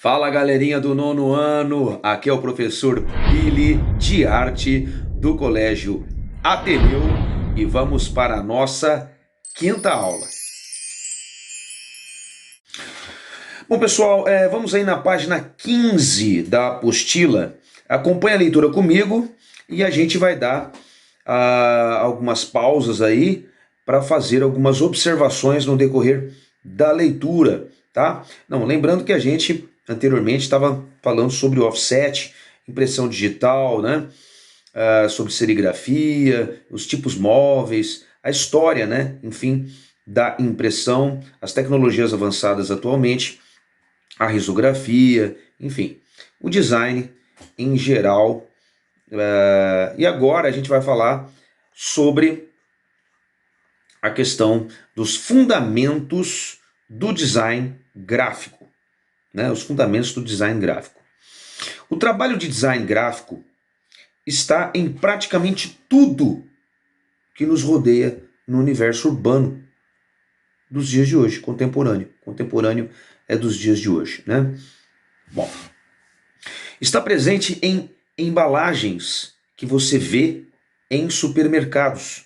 Fala galerinha do nono ano, aqui é o professor Billy de Arte do Colégio Ateneu e vamos para a nossa quinta aula. Bom pessoal, vamos aí na página 15 da apostila, acompanha a leitura comigo e a gente vai dar algumas pausas aí para fazer algumas observações no decorrer da leitura, tá? Não, lembrando que a gente anteriormente estava falando sobre offset, impressão digital, né? Sobre serigrafia, os tipos móveis, a história, né? Enfim, da impressão, as tecnologias avançadas atualmente, a risografia, enfim, o design em geral. E agora a gente vai falar sobre a questão dos fundamentos do design gráfico, né? Os fundamentos do design gráfico. O trabalho de design gráfico está em praticamente tudo que nos rodeia no universo urbano dos dias de hoje, contemporâneo. Contemporâneo é dos dias de hoje, né? Bom, está presente em embalagens que você vê em supermercados.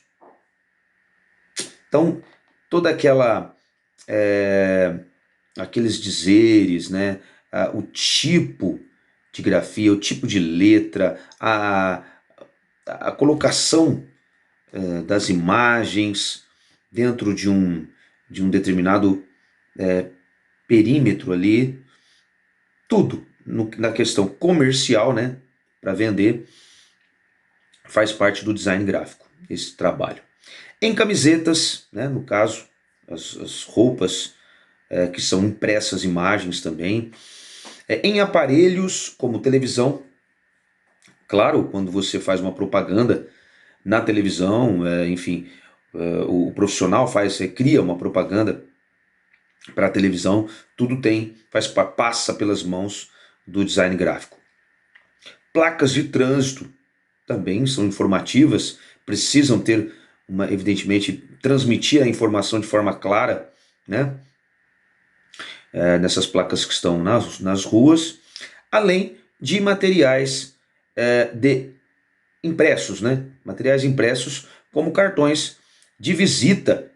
Então, toda aqueles dizeres, né? O tipo de grafia, o tipo de letra, a colocação das imagens dentro de um determinado perímetro ali, tudo na questão comercial, né? Para vender, faz parte do design gráfico, esse trabalho. Em camisetas, né, no caso, as roupas que são impressas imagens também. Em aparelhos como televisão, claro, quando você faz uma propaganda na televisão, enfim, o profissional cria uma propaganda para a televisão, tudo passa pelas mãos do design gráfico. Placas de trânsito também são informativas, precisam ter evidentemente, transmitir a informação de forma clara, né? Nessas placas que estão nas ruas, além de materiais impressos, né? Materiais impressos como cartões de visita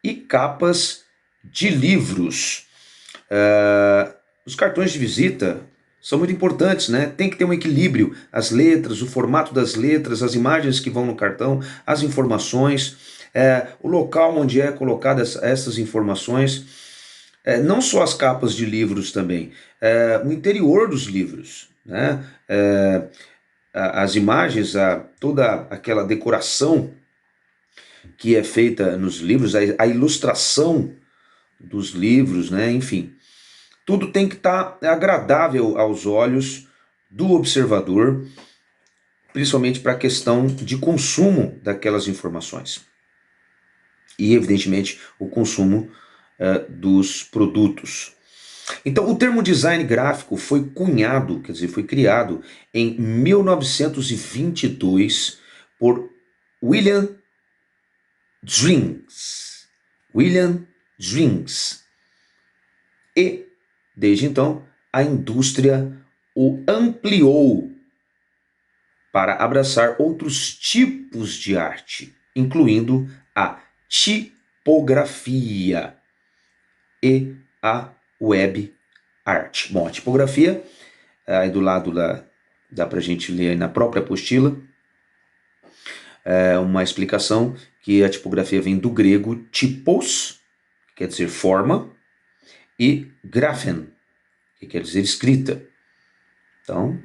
e capas de livros. Os cartões de visita são muito importantes, né? Tem que ter um equilíbrio, as letras, o formato das letras, as imagens que vão no cartão, as informações, o local onde é colocadas essas informações, não só as capas de livros também, o interior dos livros, né? As imagens, toda aquela decoração que é feita nos livros, a ilustração dos livros, né? Enfim, tudo tem que estar agradável aos olhos do observador, principalmente para a questão de consumo daquelas informações. E, evidentemente, o consumo dos produtos. Então, o termo design gráfico foi cunhado, quer dizer, foi criado em 1922 por William Dreams. William Dreams. E, desde então, a indústria o ampliou para abraçar outros tipos de arte, incluindo a tipografia e a web art. Bom, a tipografia, aí do lado dá para a gente ler aí na própria apostila, uma explicação que a tipografia vem do grego typos, que quer dizer forma, e graphen, que quer dizer escrita. Então,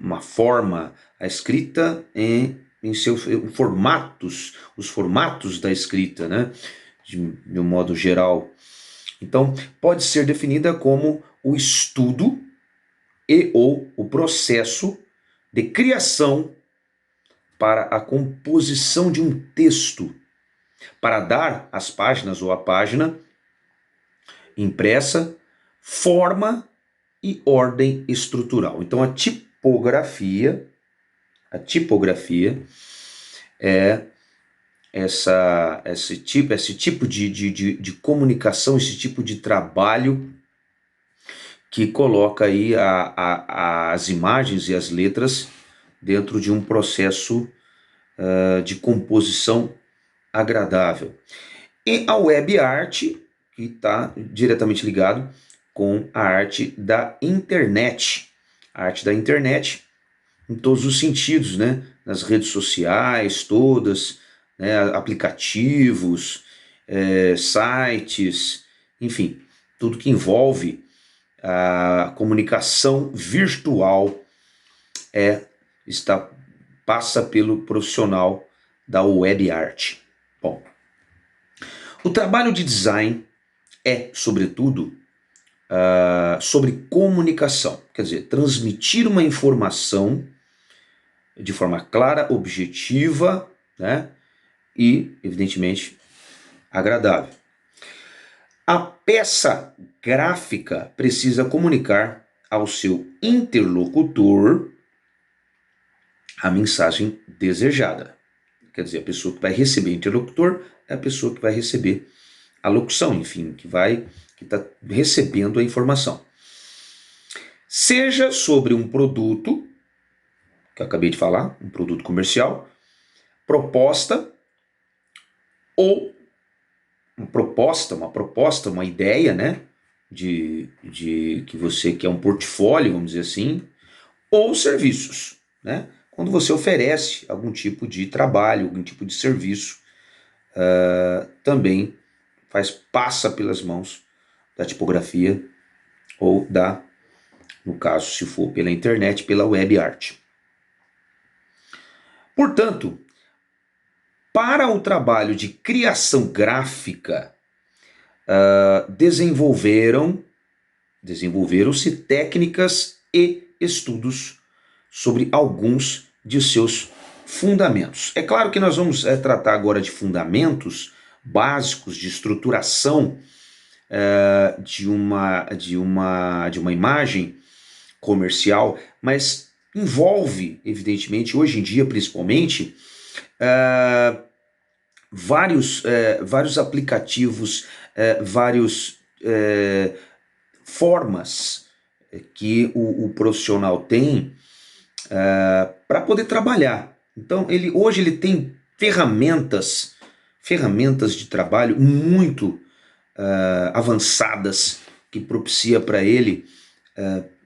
uma forma, a escrita em seus formatos, os formatos da escrita, né? De um modo geral. Então, pode ser definida como o estudo e ou o processo de criação para a composição de um texto, para dar às páginas ou à página impressa forma e ordem estrutural. Então, a tipografia é esse tipo de comunicação, esse tipo de trabalho que coloca aí as imagens e as letras dentro de um processo de composição agradável. E a web art, que está diretamente ligado com a arte da internet. A arte da internet em todos os sentidos, né? Nas redes sociais todas, né? Aplicativos, sites, enfim, tudo que envolve a comunicação virtual passa pelo profissional da web art. Bom, o trabalho de design é, sobretudo, sobre comunicação, quer dizer, transmitir uma informação de forma clara, objetiva, né? E, evidentemente, agradável. A peça gráfica precisa comunicar ao seu interlocutor a mensagem desejada. Quer dizer, a pessoa que vai receber o interlocutor é a pessoa que vai receber a locução, enfim, que está recebendo a informação. Seja sobre um produto, que eu acabei de falar, um produto comercial, proposta, ou uma proposta, uma ideia, né? De que você quer um portfólio, vamos dizer assim, ou serviços, né? Quando você oferece algum tipo de trabalho, algum tipo de serviço, também passa pelas mãos da tipografia ou no caso, se for pela internet, pela web art. Portanto, para o trabalho de criação gráfica, desenvolveram-se técnicas e estudos sobre alguns de seus fundamentos. É claro que nós vamos tratar agora de fundamentos básicos de estruturação de uma imagem comercial, mas envolve, evidentemente, hoje em dia principalmente, vários aplicativos, várias formas que o profissional tem para poder trabalhar. Então, hoje ele tem ferramentas de trabalho muito avançadas que propicia para ele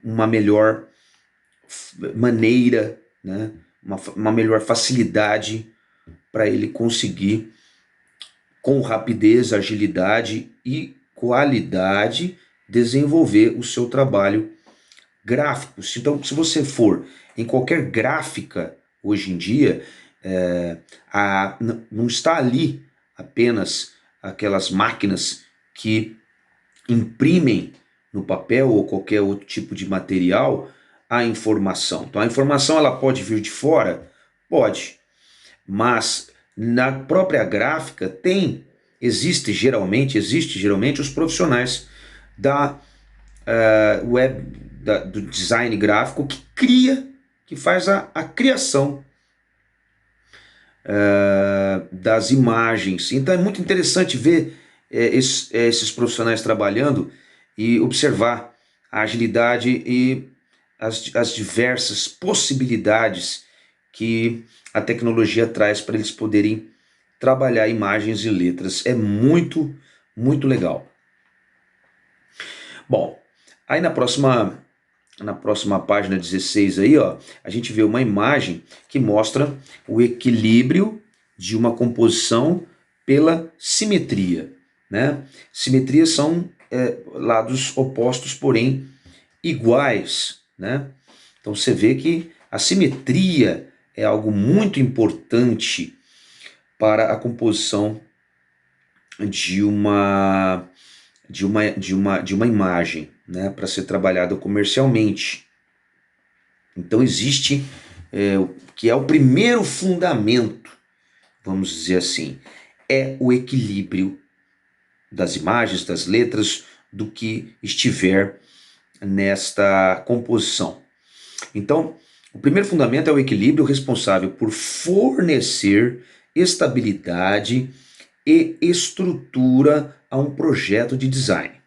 uma melhor maneira, né? uma melhor facilidade para ele conseguir, com rapidez, agilidade e qualidade, desenvolver o seu trabalho gráfico. Então, se você for em qualquer gráfica hoje em dia, não está ali apenas aquelas máquinas que imprimem no papel ou qualquer outro tipo de material a informação. Então a informação ela pode vir de fora? Pode, mas na própria gráfica existe geralmente os profissionais da do design gráfico que faz a criação das imagens. Então é muito interessante ver esses profissionais trabalhando e observar a agilidade e as diversas possibilidades que a tecnologia traz para eles poderem trabalhar imagens e letras. É muito, muito legal. Bom, aí na próxima página 16 aí, ó, a gente vê uma imagem que mostra o equilíbrio de uma composição pela simetria, né? Simetrias são lados opostos, porém iguais, né? Então você vê que a simetria é algo muito importante para a composição de uma imagem, né, para ser trabalhada comercialmente. Então existe que é o primeiro fundamento, vamos dizer assim, é o equilíbrio das imagens, das letras, do que estiver nesta composição. Então, o primeiro fundamento é o equilíbrio responsável por fornecer estabilidade e estrutura a um projeto de design.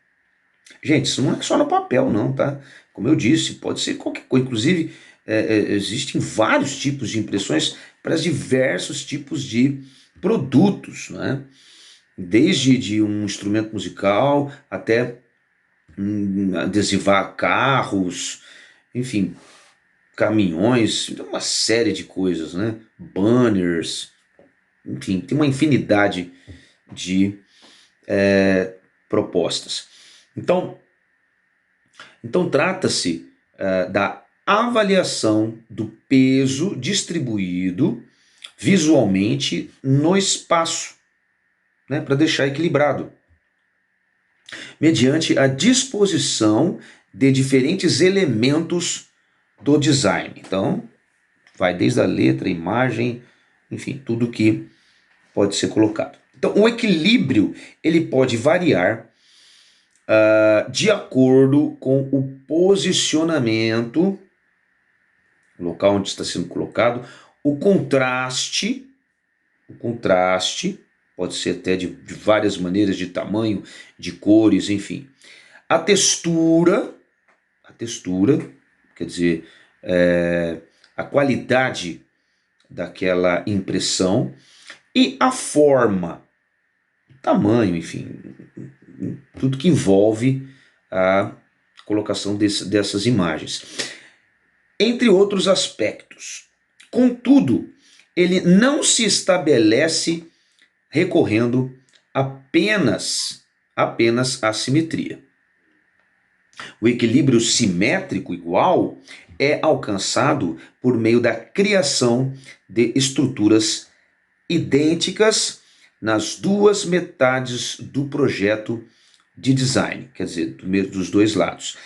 Gente, isso não é só no papel, não, tá? Como eu disse, pode ser qualquer coisa. Inclusive, existem vários tipos de impressões para diversos tipos de produtos, né? Desde de um instrumento musical até adesivar carros, enfim, caminhões, então uma série de coisas, né? Banners, enfim, tem uma infinidade de propostas. Então, trata-se da avaliação do peso distribuído visualmente no espaço, né, para deixar equilibrado, mediante a disposição de diferentes elementos do design. Então, vai desde a letra, imagem, enfim, tudo que pode ser colocado. Então, o equilíbrio ele pode variar de acordo com o posicionamento, o local onde está sendo colocado, o contraste pode ser até de várias maneiras, de tamanho, de cores, enfim. A textura, quer dizer, a qualidade daquela impressão e a forma, tamanho, enfim, tudo que envolve a colocação dessas imagens, entre outros aspectos. Contudo, ele não se estabelece recorrendo apenas à simetria. O equilíbrio simétrico igual é alcançado por meio da criação de estruturas idênticas nas duas metades do projeto de design, quer dizer, dos dois lados.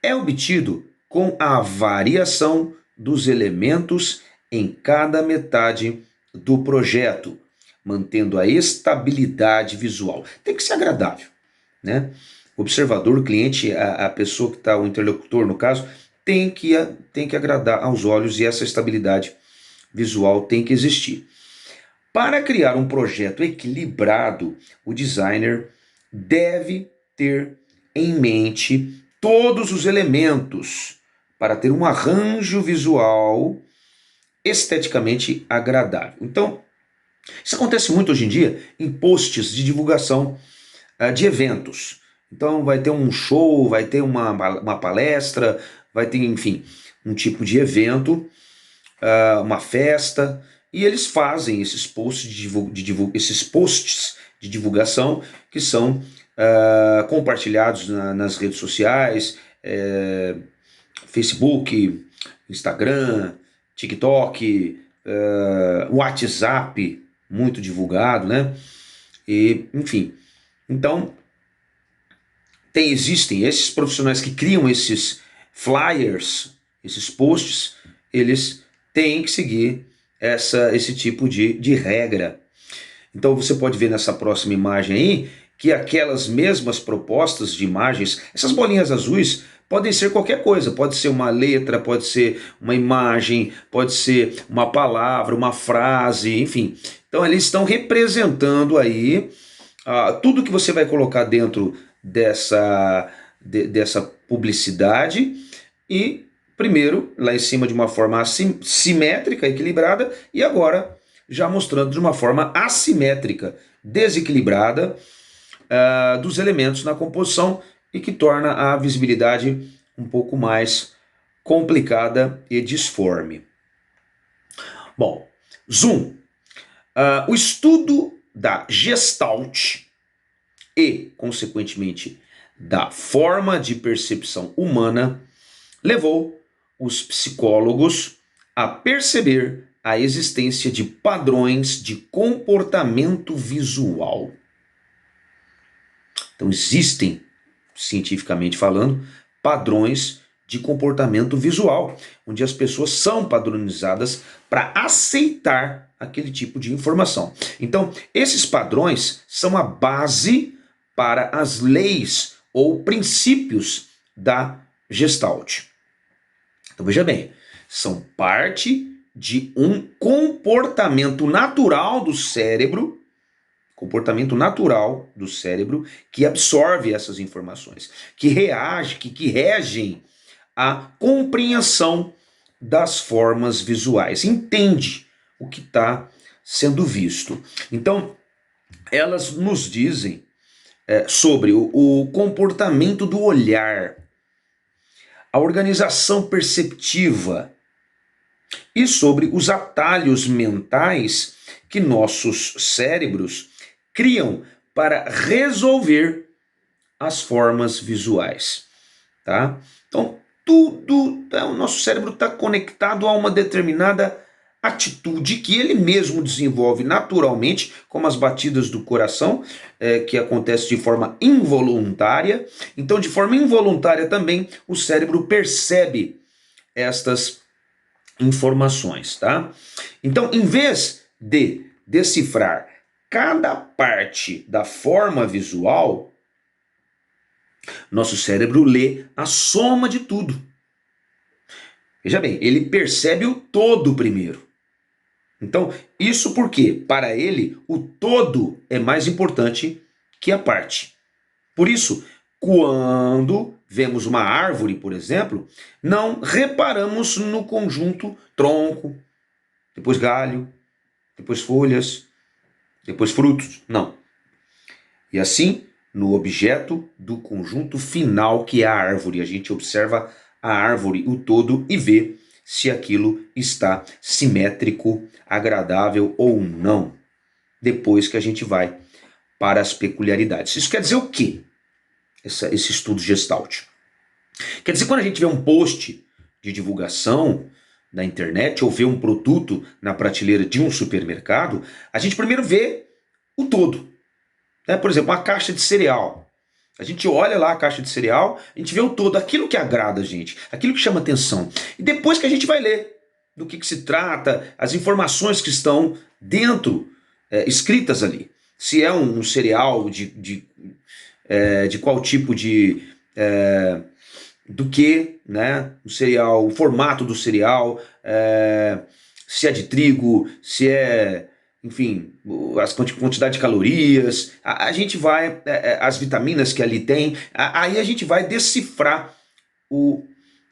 É obtido com a variação dos elementos em cada metade do projeto, mantendo a estabilidade visual. Tem que ser agradável, né? O observador, o cliente, a pessoa que está, o interlocutor no caso, tem que agradar aos olhos e essa estabilidade visual tem que existir. Para criar um projeto equilibrado, o designer deve ter em mente todos os elementos para ter um arranjo visual esteticamente agradável. Então, isso acontece muito hoje em dia em posts de divulgação de eventos. Então vai ter um show, vai ter uma palestra, vai ter, enfim, um tipo de evento, uma festa, e eles fazem esses posts de divulgação que são compartilhados nas redes sociais, Facebook, Instagram, TikTok, WhatsApp, muito divulgado, né? E, enfim, então existem esses profissionais que criam esses flyers, esses posts, eles têm que seguir esse tipo de regra. Então você pode ver nessa próxima imagem aí que aquelas mesmas propostas de imagens, essas bolinhas azuis, podem ser qualquer coisa, pode ser uma letra, pode ser uma imagem, pode ser uma palavra, uma frase, enfim. Então eles estão representando aí tudo que você vai colocar dentro dessa publicidade e primeiro lá em cima de uma forma simétrica, equilibrada, e agora já mostrando de uma forma assimétrica, desequilibrada dos elementos na composição e que torna a visibilidade um pouco mais complicada e disforme. Bom, zoom. O estudo da Gestalt e, consequentemente, da forma de percepção humana levou os psicólogos a perceber a existência de padrões de comportamento visual. Então existem, cientificamente falando, padrões de comportamento visual, onde as pessoas são padronizadas para aceitar aquele tipo de informação. Então, esses padrões são a base para as leis ou princípios da Gestalt. Então veja bem, são parte de um comportamento natural do cérebro, comportamento natural do cérebro que absorve essas informações, que reage, que regem a compreensão das formas visuais, entende o que está sendo visto. Então, elas nos dizem sobre o comportamento do olhar, a organização perceptiva e sobre os atalhos mentais que nossos cérebros criam para resolver as formas visuais, tá? Então, tudo, o nosso cérebro está conectado a uma determinada atitude que ele mesmo desenvolve naturalmente, como as batidas do coração, que acontece de forma involuntária. Então, de forma involuntária também, o cérebro percebe estas informações, tá? Então, em vez de decifrar cada parte da forma visual, nosso cérebro lê a soma de tudo. Veja bem, ele percebe o todo primeiro. Então, isso porque, para ele, o todo é mais importante que a parte. Por isso, quando vemos uma árvore, por exemplo, não reparamos no conjunto tronco, depois galho, depois folhas, depois frutos. Não. E assim, no objeto do conjunto final, que é a árvore, a gente observa a árvore, o todo, e vê se aquilo está simétrico, agradável ou não. Depois que a gente vai para as peculiaridades. Isso quer dizer o quê? Esse estudo Gestalt. Quer dizer, quando a gente vê um post de divulgação na internet ou vê um produto na prateleira de um supermercado, a gente primeiro vê o todo. Por exemplo, uma caixa de cereal. A gente olha lá a caixa de cereal, a gente vê o todo, aquilo que agrada a gente, aquilo que chama atenção. E depois que a gente vai ler do que se trata, as informações que estão dentro, escritas ali. Se é um cereal de qual tipo de... do que, né? O cereal, o formato do cereal, se é de trigo, se é... enfim, a quantidade de calorias, a gente vai, as vitaminas que ali tem, aí a gente vai decifrar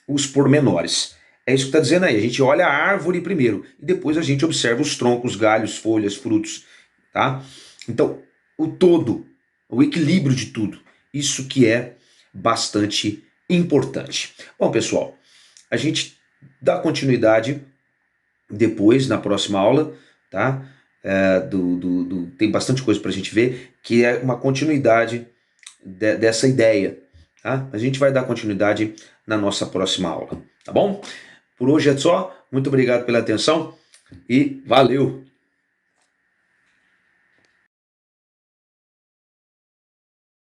os pormenores. É isso que está dizendo aí, a gente olha a árvore primeiro, e depois a gente observa os troncos, galhos, folhas, frutos, tá? Então, o todo, o equilíbrio de tudo, isso que é bastante importante. Bom, pessoal, a gente dá continuidade depois, na próxima aula, tá? Tem bastante coisa para a gente ver, que é uma continuidade dessa ideia. Tá? A gente vai dar continuidade na nossa próxima aula, tá bom? Por hoje é só, muito obrigado pela atenção e valeu!